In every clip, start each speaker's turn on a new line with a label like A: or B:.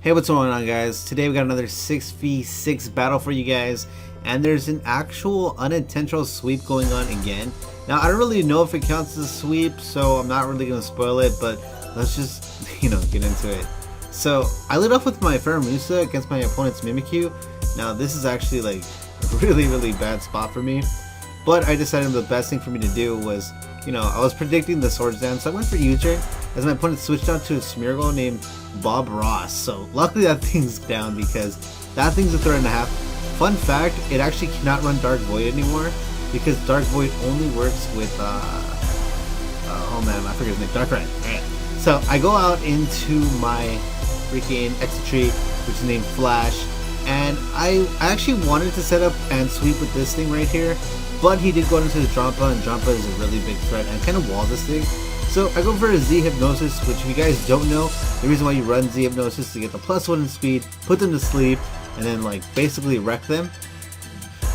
A: Hey, what's going on, guys? Today we got another 6v6 battle for you guys, and there's an actual unintentional sweep going on again. Now, I don't really know if it counts as a sweep, so I'm not really going to spoil it, but let's just, get into it. So, I lit off with my Pheromosa against my opponent's Mimikyu. Now, this is actually like a really bad spot for me, but I decided the best thing for me to do was, I was predicting the Swords Dance, so I went for U-turn as my opponent switched out to a Smeargle named Bob Ross. So luckily that thing's down because that thing's a threat and a half. Fun fact, it actually cannot run Dark Void anymore because Dark Void only works with oh man, I forget his name, Dark Red. Right. So I go out into my freaking exit tree, which is named Flash, and I actually wanted to set up and sweep with this thing right here, but he did go into the Drampa, and Drampa is a really big threat and kind of wall this thing. So I go for a Z Hypnosis, which if you guys don't know, the reason why you run Z Hypnosis is to get the +1 in speed, put them to sleep, and then basically wreck them.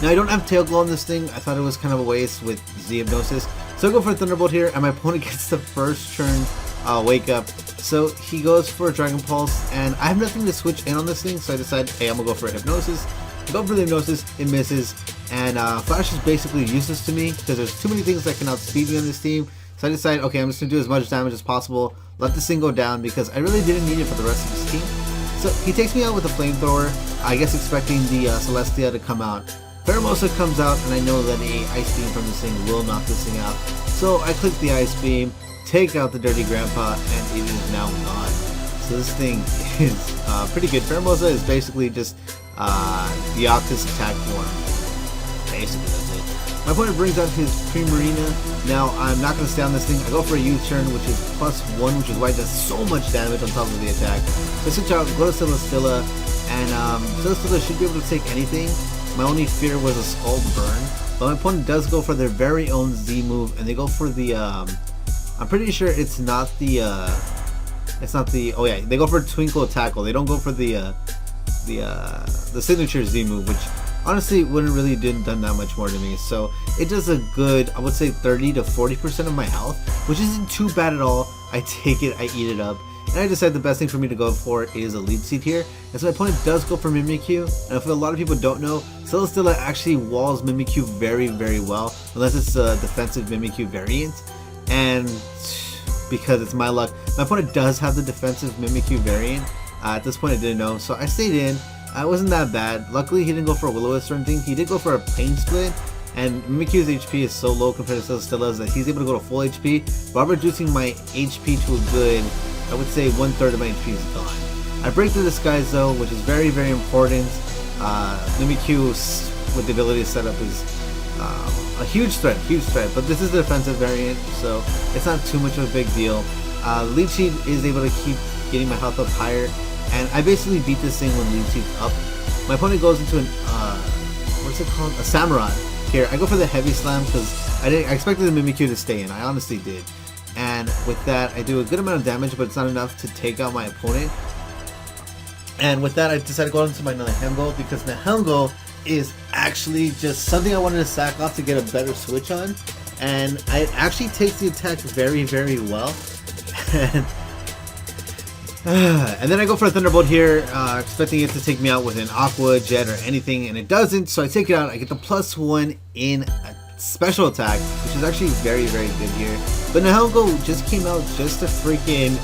A: Now I don't have Tail Glow on this thing. I thought it was kind of a waste with Z Hypnosis. So I go for a Thunderbolt here, and my opponent gets the first turn Wake Up. So he goes for a Dragon Pulse, and I have nothing to switch in on this thing, so I decide, hey, I'm going to go for a Hypnosis. I go for the Hypnosis, it misses, and Flash is basically useless to me because there's too many things that can outspeed me on this team. So I decide, okay, I'm just going to do as much damage as possible, let this thing go down because I really didn't need it for the rest of his team. So he takes me out with a Flamethrower, I guess expecting the Celestia to come out. Pheromosa comes out, and I know that a Ice Beam from this thing will knock this thing out. So I click the Ice Beam, take out the Dirty Grandpa, and it is now gone. So this thing is pretty good. Pheromosa is basically just the Octus attack form. Basically, that's it. My opponent brings out his Primarina. Now, I'm not going to stay on this thing. I go for a U-turn, which is +1, which is why it does so much damage on top of the attack. So I switch out, go to Celesteela, and Celesteela should be able to take anything. My only fear was a Scald Burn, but my opponent does go for their very own Z move, and they go for the, I'm pretty sure it's not the, oh yeah, they go for Twinkle Tackle. They don't go for the signature Z move, which honestly wouldn't really done that much more to me. So it does a good, I would say 30 to 40% of my health, which isn't too bad at all. I take it, I eat it up, and I decide the best thing for me to go for is a Lead Seed here. And so my opponent does go for Mimikyu, and if a lot of people don't know, Celesteela actually walls Mimikyu very well, unless it's a defensive Mimikyu variant. And because it's my luck, my opponent does have the defensive Mimikyu variant. At this point I didn't know, so I stayed in. It wasn't that bad. Luckily he didn't go for a Will-O-Wisp or anything. He did go for a Pain Split, and Mimikyu's HP is so low compared to Celesteela's that he's able to go to full HP, while reducing my HP to a good, I would say 1/3 of my HP is gone. I break the Disguise though, which is very important. Mimikyu with the ability to set up is a huge threat, but this is the defensive variant, so it's not too much of a big deal. Lead Seed is able to keep getting my health up higher, and I basically beat this thing when Lead Seed's up. My opponent goes into an, what's it called? A Samurai. Here, I go for the Heavy Slam because I expected the Mimikyu to stay in. I honestly did. And with that, I do a good amount of damage, but it's not enough to take out my opponent. And with that, I decided to go into my Nihilego because Nihilego is actually just something I wanted to sack off to get a better switch on. And it actually takes the attack very well. And then I go for a Thunderbolt here, expecting it to take me out with an Aqua, Jet, or anything, and it doesn't, so I take it out. I get the +1 in a special attack, which is actually very good here. But Nihilego just came out just to freaking,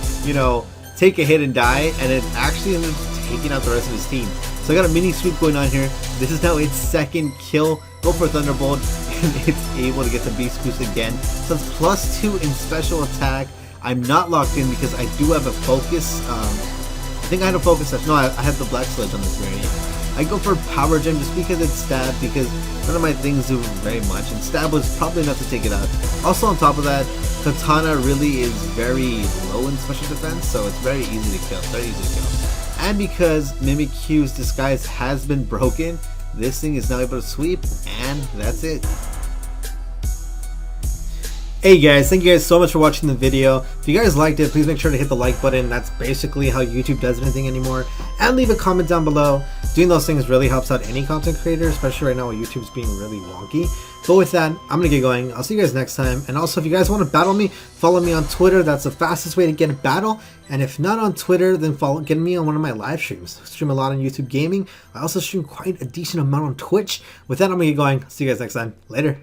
A: take a hit and die, and it actually ended up taking out the rest of his team. So I got a mini sweep going on here. This is now its second kill. Go for a Thunderbolt, and it's able to get the Beast Boost again. So it's +2 in special attack. I'm not locked in because I do have a focus. I think I had a focus. No, I have the Black Sludge on this variant. I go for Power Gem just because it's Stab, because none of my things do very much, and Stab was probably enough to take it out. Also on top of that, Kartana really is very low in special defense, so it's very easy to kill. And because Mimikyu's Disguise has been broken, this thing is now able to sweep, and that's it. Hey guys, thank you guys so much for watching the video. If you guys liked it, please make sure to hit the like button. That's basically how YouTube does anything anymore. And leave a comment down below. doing those things really helps out any content creator, especially right now when YouTube's being really wonky. But with that, I'm gonna get going. I'll see you guys next time. And also, if you guys want to battle me, follow me on Twitter. That's the fastest way to get a battle. And if not on Twitter, then get me on one of my live streams. I stream a lot on YouTube Gaming. I also stream quite a decent amount on Twitch. With that, I'm gonna get going. See you guys next time. Later.